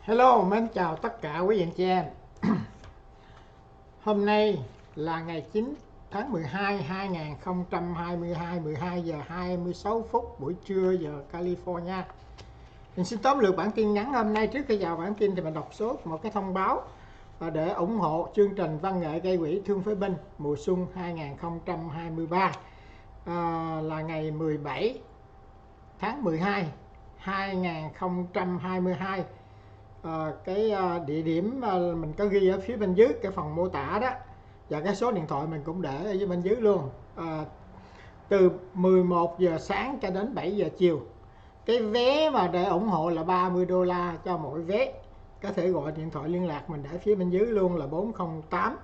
Hello, mến chào tất cả quý vị anh chị em. Hôm nay là ngày 9 tháng 12 2022, 12 giờ 26 phút buổi trưa giờ California. Mình xin tóm lược bản tin ngắn hôm nay. Trước khi vào bản tin thì mình đọc số một cái thông báo để ủng hộ chương trình văn nghệ gây quỹ thương phế binh mùa xuân 2023 là ngày 17 tháng 12 2022. Cái địa điểm mình có ghi ở phía bên dưới cái phần mô tả đó, và cái số điện thoại mình cũng để ở dưới bên dưới luôn. Từ 11 giờ sáng cho đến 7 giờ chiều. Cái vé mà để ủng hộ là $30 cho mỗi vé. Có thể gọi điện thoại liên lạc mình để phía bên dưới luôn là 408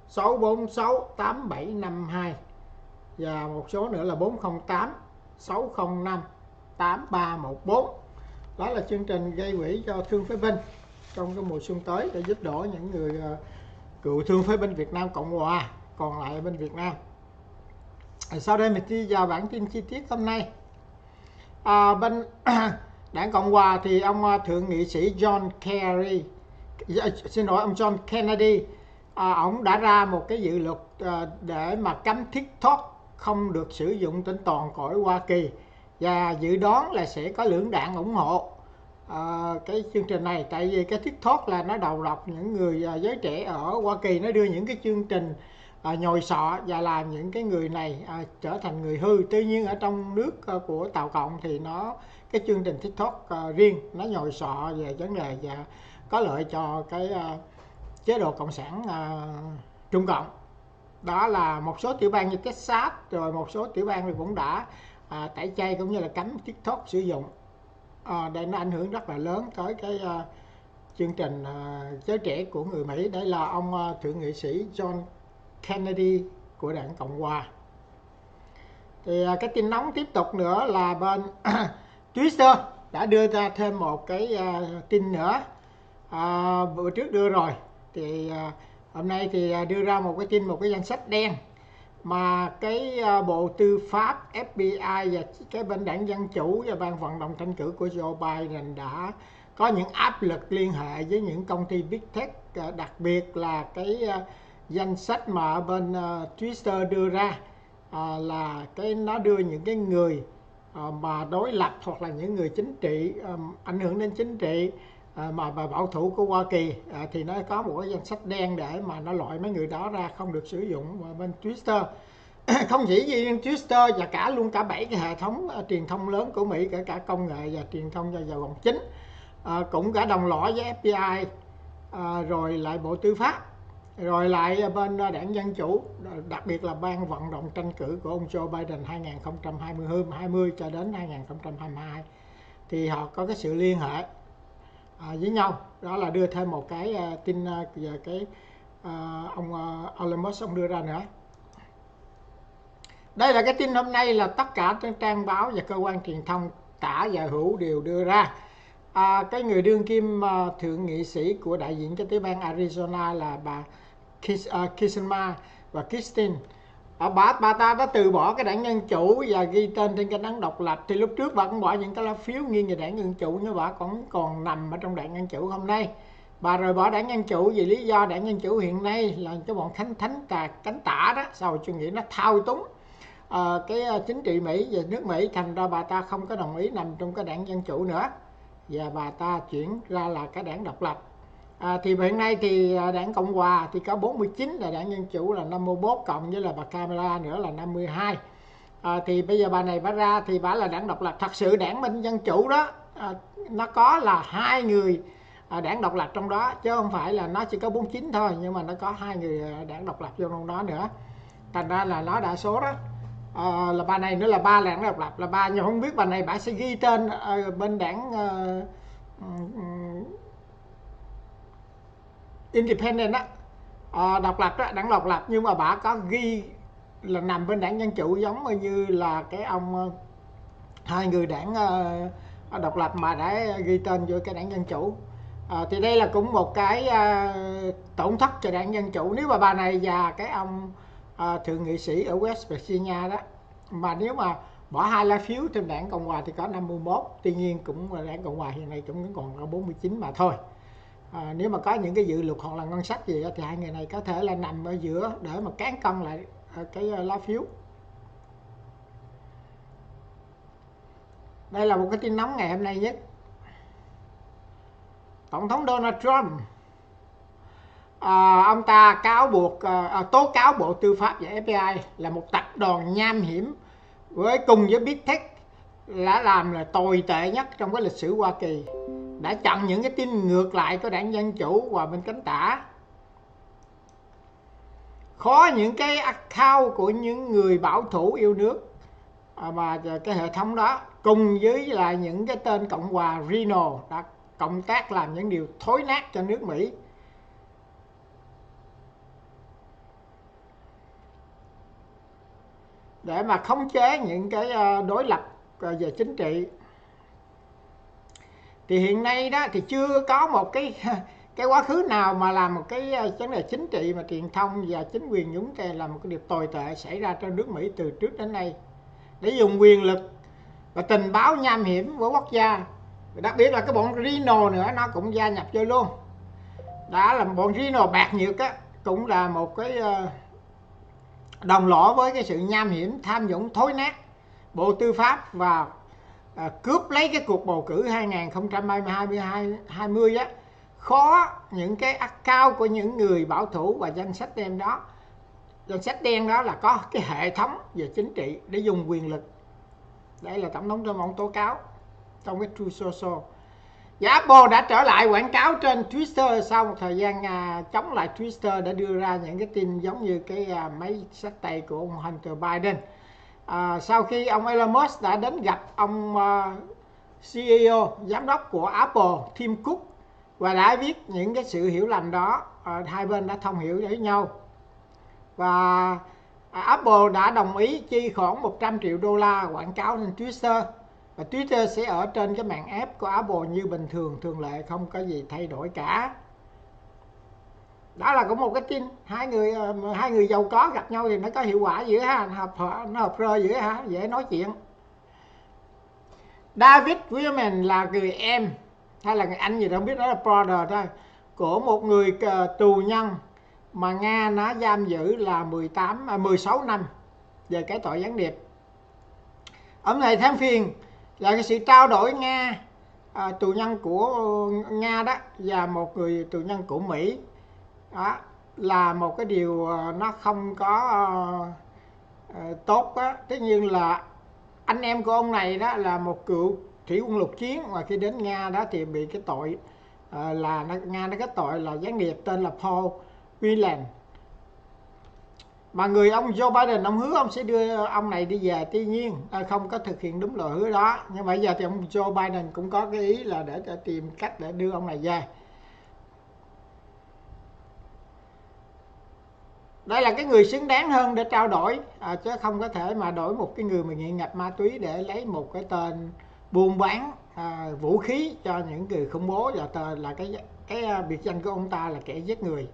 646 8752, và một số nữa là 408 605 8314. Đó là chương trình gây quỹ cho thương phế binh trong cái mùa xuân tới, để giúp đỡ những người cựu thương phế binh Việt Nam Cộng Hòa còn lại ở bên Việt Nam. Sau đây mình đi vào bản tin chi tiết hôm nay. Bên Đảng Cộng Hòa thì ông thượng nghị sĩ ông John Kennedy, ông đã ra một cái dự luật để mà cấm TikTok không được sử dụng trên toàn cõi Hoa Kỳ, và dự đoán là sẽ có lưỡng đảng ủng hộ cái chương trình này. Tại vì cái TikTok là nó đầu độc những người giới trẻ ở Hoa Kỳ, nó đưa những cái chương trình nhồi sọ và làm những cái người này trở thành người hư. Tuy nhiên ở trong nước của Tàu Cộng thì cái chương trình TikTok riêng nó nhồi sọ về vấn đề và có lợi cho cái chế độ cộng sản Trung Cộng. Đó là một số tiểu bang như Texas, rồi một số tiểu bang thì cũng đã tẩy chay cũng như là cấm TikTok sử dụng. Đây nó ảnh hưởng rất là lớn tới cái chương trình giới trẻ của người Mỹ. Đây là ông thượng nghị sĩ John Kennedy của Đảng Cộng Hòa. Thì cái tin nóng tiếp tục nữa là bên Twitter đã đưa ra thêm một cái tin nữa. Bữa trước đưa rồi, thì hôm nay thì đưa ra một cái tin, một cái danh sách đen mà cái Bộ Tư pháp, FBI và cái bên Đảng Dân Chủ và ban vận động tranh cử của Joe Biden đã có những áp lực liên hệ với những công ty Big Tech, đặc biệt là cái danh sách mà ở bên Twitter đưa ra là nó đưa những cái người mà đối lập hoặc là những người chính trị ảnh hưởng đến chính trị mà bảo thủ của Hoa Kỳ, thì nó có một cái danh sách đen để mà nó loại mấy người đó ra, không được sử dụng bên Twitter. Không chỉ riêng Twitter và luôn cả 7 cái hệ thống truyền thông lớn của Mỹ, kể cả công nghệ và truyền thông và vòng chính, cũng cả đồng lõa với FBI, rồi lại Bộ Tư pháp, rồi lại bên Đảng Dân Chủ, đặc biệt là ban vận động tranh cử của ông Joe Biden 2020 cho đến 2022, thì họ có cái sự liên hệ với nhau. Đó là đưa thêm một cái tin về cái ông Elon Musk ông đưa ra nữa. Đây là cái tin hôm nay là tất cả trên trang báo và cơ quan truyền thông tả và hữu đều đưa ra. Cái người đương kim thượng nghị sĩ của đại diện cho tiểu bang Arizona là bà Kishma và Christine, bà ta đã từ bỏ cái Đảng Dân Chủ và ghi tên trên cái đảng độc lập. Thì lúc trước bà cũng bỏ những cái lá phiếu nghiêng về Đảng Dân Chủ, nhưng bà còn nằm ở trong Đảng Dân Chủ. Hôm nay bà rời bỏ Đảng Dân Chủ vì lý do Đảng Dân Chủ hiện nay là cái bọn cánh tả đó, sau chủ nghĩa nó thao túng cái chính trị Mỹ và nước Mỹ, thành ra bà ta không có đồng ý nằm trong cái Đảng Dân Chủ nữa, và bà ta chuyển ra là cái đảng độc lập. Thì hiện nay thì Đảng Cộng Hòa thì có 49, là Đảng Dân Chủ là 51, cộng với là bà Kamala nữa là 52. Thì bây giờ bà này bà ra thì bà là đảng độc lập. Thật sự đảng bên Dân Chủ đó nó có là 2 người đảng độc lập trong đó, chứ không phải là nó chỉ có 49 thôi, nhưng mà nó có 2 người đảng độc lập vô trong đó nữa, thành ra là nó đa số đó. Là bà này nữa là 3 đảng độc lập, là 3, nhưng không biết bà này bà sẽ ghi tên bên đảng Independent đó, độc lập đó, đảng độc lập, nhưng mà bà có ghi là nằm bên Đảng Dân Chủ, giống như là cái ông 2 người đảng độc lập mà đã ghi tên vô cái Đảng Dân Chủ. Thì đây là cũng một cái tổn thất cho Đảng Dân Chủ. Nếu mà bà này và cái ông thượng nghị sĩ ở West Virginia đó, mà nếu mà bỏ 2 lá phiếu trên đảng Cộng hòa thì có 51. Tuy nhiên cũng là đảng Cộng hòa hiện nay cũng còn có 49 mà thôi. Nếu mà có những cái dự luật hoặc là ngân sách gì đó, thì hai người này có thể là nằm ở giữa để mà cán cân lại cái lá phiếu. Đây là một cái tin nóng ngày hôm nay nhất. Tổng thống Donald Trump, ông ta tố cáo Bộ Tư pháp và FBI là một tập đoàn nham hiểm cùng với Big Tech đã làm là tồi tệ nhất trong cái lịch sử Hoa Kỳ, đã chặn những cái tin ngược lại của đảng Dân Chủ và bên cánh tả, khóa những cái account của những người bảo thủ yêu nước mà cái hệ thống đó, cùng với là những cái tên Cộng hòa Rhino đã cộng tác làm những điều thối nát cho nước Mỹ. Để mà khống chế những cái đối lập về chính trị. Thì hiện nay đó thì chưa có một cái quá khứ nào mà làm một cái vấn đề chính trị mà truyền thông và chính quyền nhúng tay là một cái điều tồi tệ xảy ra trong nước Mỹ từ trước đến nay, để dùng quyền lực và tình báo nham hiểm của quốc gia. Đặc biệt là cái bọn Rhino nữa, nó cũng gia nhập vô luôn. Đã là bọn Rhino bạc nhược á, cũng là một cái đồng lõa với cái sự nham hiểm, tham nhũng, thối nát Bộ Tư pháp và cướp lấy cái cuộc bầu cử 2020 á, khó những cái account của những người bảo thủ và danh sách đen đó. Danh sách đen đó là có cái hệ thống về chính trị để dùng quyền lực. Đây là Tổng thống Trump tố cáo trong cái Truth Social. Và Apple đã trở lại quảng cáo trên Twitter sau một thời gian chống lại Twitter để đưa ra những cái tin giống như cái máy xách tay của ông Hunter Biden. Sau khi ông Elon Musk đã đến gặp ông CEO, giám đốc của Apple, Tim Cook, và đã viết những cái sự hiểu lầm đó, hai bên đã thông hiểu với nhau. Và Apple đã đồng ý chi khoảng 100 triệu đô la quảng cáo trên Twitter. Và Twitter sẽ ở trên cái màn app của Apple như bình thường, thường lệ, không có gì thay đổi cả. Đó là cũng một cái tin hai người giàu có gặp nhau thì nó có hiệu quả dữ ha, nó hợp rơ dữ ha, dễ nói chuyện. David Weimermann là người em hay là người anh gì đó không biết, đó là brother thôi, của một người tù nhân mà Nga nó giam giữ là 16 năm về cái tội gián điệp. Ông này than phiền là cái sự trao đổi tù nhân của Nga đó và một người tù nhân của Mỹ đó là một cái điều nó không có tốt á. Tất nhiên là anh em của ông này đó là một cựu thủy quân lục chiến, mà khi đến Nga đó thì bị cái tội Nga nó cái tội là gián điệp, tên là Paul Whelan. Mà ông Joe Biden, ông hứa ông sẽ đưa ông này đi về, tuy nhiên không có thực hiện đúng lời hứa đó. Nhưng mà bây giờ thì ông Joe Biden cũng có cái ý là để tìm cách để đưa ông này về. Đây là cái người xứng đáng hơn để trao đổi, chứ không có thể mà đổi một cái người mà nghiện ngập ma túy để lấy một cái tên buôn bán vũ khí cho những người khủng bố, và tên là cái biệt danh của ông ta là kẻ giết người.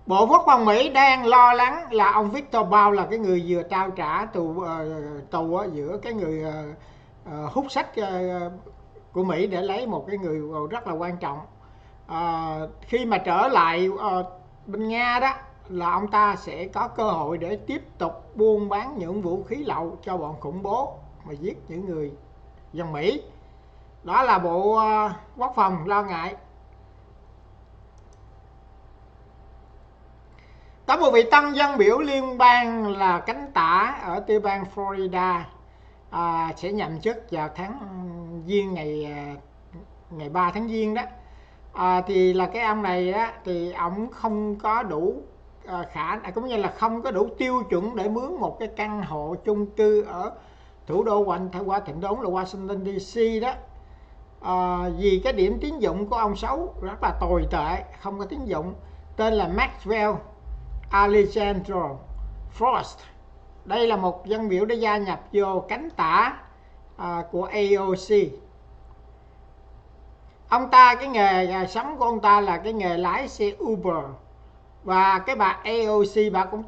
Bộ Quốc phòng Mỹ đang lo lắng là ông Victor Bout là cái người vừa trao trả tù giữa cái người hút sách của Mỹ để lấy một cái người rất là quan trọng. Khi mà trở lại bên Nga đó là ông ta sẽ có cơ hội để tiếp tục buôn bán những vũ khí lậu cho bọn khủng bố mà giết những người dân Mỹ. Đó là Bộ Quốc phòng lo ngại. Có một vị tân dân biểu liên bang là cánh tả ở tiểu bang Florida sẽ nhậm chức vào tháng Giêng, ngày 3 tháng Giêng đó. Thì là cái ông này á, thì ông không có đủ cũng như là không có đủ tiêu chuẩn để mướn một cái căn hộ chung cư ở thủ đô Thịnh đốn là Washington DC đó. Vì cái điểm tín dụng của ông xấu, rất là tồi tệ, không có tín dụng, tên là Maxwell Alejandro Frost. Đây là một dân biểu đã gia nhập vô cánh tả của AOC. Ông ta, cái nghề sống của ông ta là cái nghề lái xe Uber. Và cái bà AOC bà cũng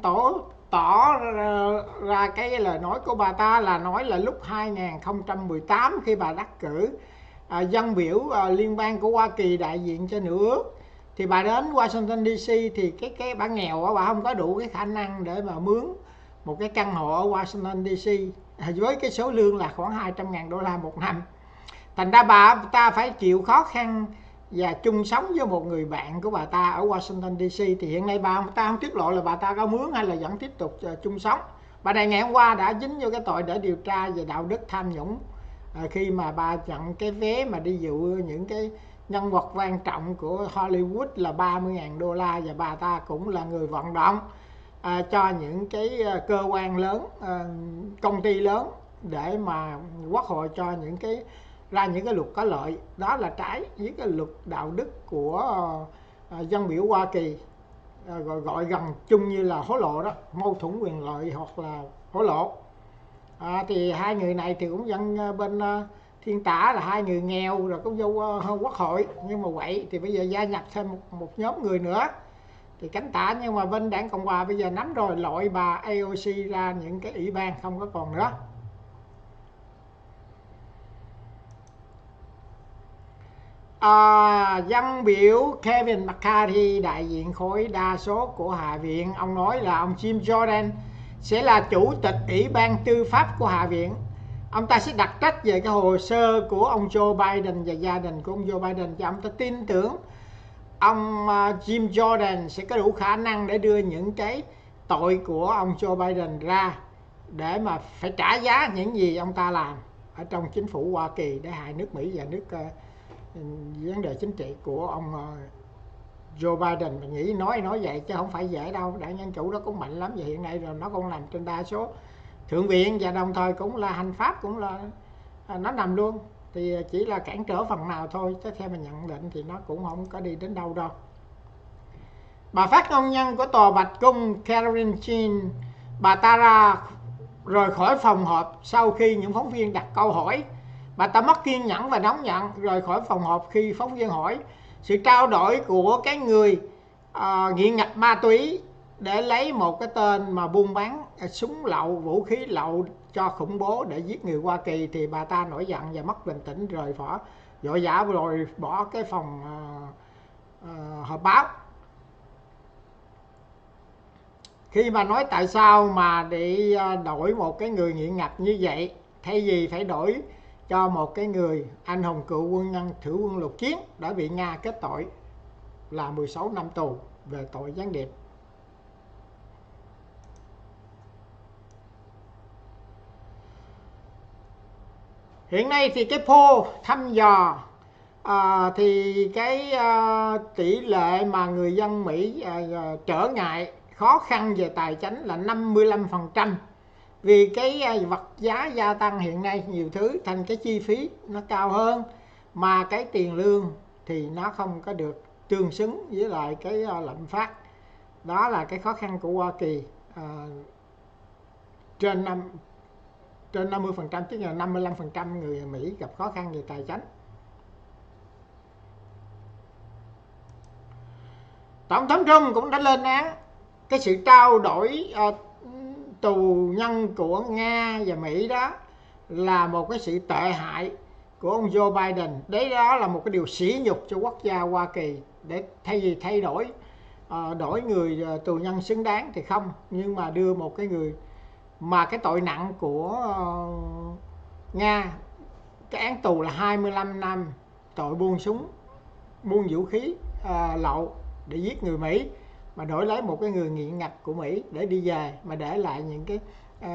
tỏ ra cái lời nói của bà ta là nói là lúc 2018 khi bà đắc cử dân biểu liên bang của Hoa Kỳ đại diện cho nữ ước, thì bà đến Washington DC thì cái bà nghèo đó, bà không có đủ cái khả năng để mà mướn một cái căn hộ ở Washington DC với cái số lương là khoảng 200.000 đô la một năm. Thành ra bà ta phải chịu khó khăn và chung sống với một người bạn của bà ta ở Washington DC. Thì hiện nay bà ta không tiết lộ là bà ta có mướn hay là vẫn tiếp tục chung sống. Bà này ngày hôm qua đã dính vô cái tội để điều tra về đạo đức tham nhũng khi mà bà nhận cái vé mà đi dự những cái nhân vật quan trọng của Hollywood là 30.000 đô la, và bà ta cũng là người vận động cho những cái cơ quan lớn, công ty lớn để mà quốc hội cho những cái ra những cái luật có lợi. Đó là trái với cái luật đạo đức của dân biểu Hoa Kỳ, gọi gần chung như là hối lộ đó, mâu thuẫn quyền lợi hoặc là hối lộ. Thì hai người này thì cũng dân bên thiên tả là hai người nghèo rồi cũng vô quốc hội, nhưng mà vậy thì bây giờ gia nhập thêm một nhóm người nữa thì cánh tả, nhưng mà bên đảng Cộng hòa bây giờ nắm rồi, loại bà AOC ra những cái ủy ban không có còn nữa. Dân biểu Kevin McCarthy đại diện khối đa số của Hạ viện, ông nói là ông Jim Jordan sẽ là chủ tịch Ủy ban Tư pháp của Hạ viện. Ông ta sẽ đặt trách về cái hồ sơ của ông Joe Biden và gia đình của ông Joe Biden, và ông ta tin tưởng ông Jim Jordan sẽ có đủ khả năng để đưa những cái tội của ông Joe Biden ra để mà phải trả giá những gì ông ta làm ở trong chính phủ Hoa Kỳ để hại nước Mỹ và nước vấn đề chính trị của ông Joe Biden. Mình nghĩ nói vậy chứ không phải dễ đâu. Đảng Dân Chủ đó cũng mạnh lắm, và hiện nay rồi nó cũng nằm trên đa số thượng viện, và đồng thời cũng là hành pháp cũng là nó nằm luôn, thì chỉ là cản trở phần nào thôi, chứ theo mình nhận định thì nó cũng không có đi đến đâu đâu. Bà phát ngôn nhân của Tòa Bạch Cung Karine Jean, bà ta ra rời khỏi phòng họp sau khi những phóng viên đặt câu hỏi. Bà ta mất kiên nhẫn và nóng giận rời khỏi phòng họp khi phóng viên hỏi sự trao đổi của cái người nghiện ngập ma túy để lấy một cái tên mà buôn bán súng lậu, vũ khí lậu cho khủng bố để giết người Hoa Kỳ, thì bà ta nổi giận và mất bình tĩnh rời khỏi, vội vã rồi bỏ cái phòng họp báo. Khi mà nói tại sao mà để đổi một cái người nghiện ngập như vậy thay vì phải đổi cho một cái người anh hùng cựu quân nhân thử quân lục chiến đã bị Nga kết tội là 16 năm tù về tội gián điệp. Hiện nay thì cái poll thăm dò thì cái tỷ lệ mà người dân Mỹ trở ngại khó khăn về tài chính là 55%. Vì cái vật giá gia tăng hiện nay nhiều thứ, thành cái chi phí nó cao hơn, mà cái tiền lương thì nó không có được tương xứng với lại cái lạm phát. Đó là cái khó khăn của Hoa Kỳ. Trên 50%, tức là 55% người Mỹ gặp khó khăn về tài chính. Tổng thống Trump cũng đã lên án cái sự trao đổi tù nhân của Nga và Mỹ, đó là một cái sự tệ hại của ông Joe Biden. Đấy, đó là một cái điều sỉ nhục cho quốc gia Hoa Kỳ, để thay vì thay đổi người tù nhân xứng đáng thì không, nhưng mà đưa một cái người mà cái tội nặng của Nga, cái án tù là 25 năm, tội buôn súng, buôn vũ khí lậu để giết người Mỹ, mà đổi lấy một cái người nghiện ngập của Mỹ để đi về, mà để lại những cái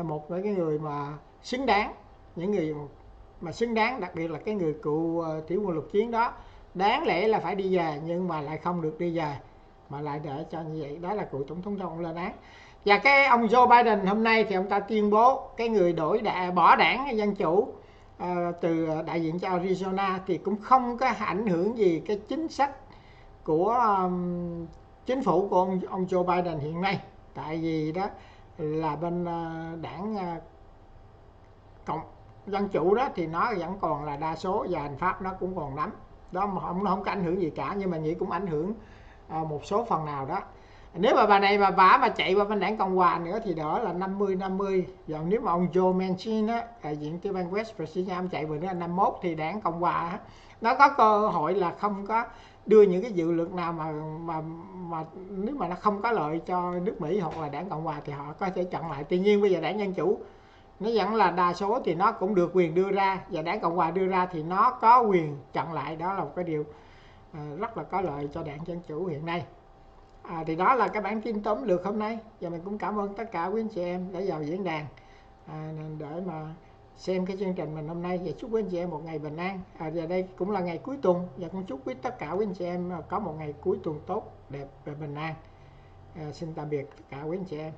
một cái người mà xứng đáng, những người mà xứng đáng, đặc biệt là cái người cựu tiểu quân lục chiến đó, đáng lẽ là phải đi về nhưng mà lại không được đi về, mà lại để cho như vậy. Đó là cựu tổng thống Trump lên án. Và cái ông Joe Biden hôm nay thì ông ta tuyên bố cái người bỏ đảng Dân Chủ từ đại diện cho Arizona thì cũng không có ảnh hưởng gì cái chính sách của chính phủ của ông Joe Biden hiện nay. Tại vì đó là bên đảng Cộng Dân Chủ đó thì nó vẫn còn là đa số, và hành pháp nó cũng còn nắm đó, mà nó không có ảnh hưởng gì cả, nhưng mà nghĩ cũng ảnh hưởng một số phần nào đó. Nếu mà bà này bà chạy qua bên đảng Cộng hòa nữa thì đỡ là 50-50. Và nếu mà ông Joe Manchin á, đại diện tiểu bang West Virginia, ông chạy vừa nữa là 51 thì đảng Cộng hòa á, nó có cơ hội là không có đưa những cái dự luật nào mà nếu mà nó không có lợi cho nước Mỹ hoặc là đảng Cộng hòa thì họ có thể chặn lại. Tuy nhiên bây giờ đảng Dân Chủ nó vẫn là đa số thì nó cũng được quyền đưa ra, và đảng Cộng hòa đưa ra thì nó có quyền chặn lại. Đó là một cái điều rất là có lợi cho đảng Dân Chủ hiện nay. Thì đó là cái bản tin tóm lược hôm nay, và mình cũng cảm ơn tất cả quý anh chị em đã vào diễn đàn để mà xem cái chương trình mình hôm nay, và chúc quý anh chị em một ngày bình an. Và đây cũng là ngày cuối tuần, và cũng chúc quý tất cả quý anh chị em có một ngày cuối tuần tốt đẹp và bình an. Xin tạm biệt tất cả quý anh chị em.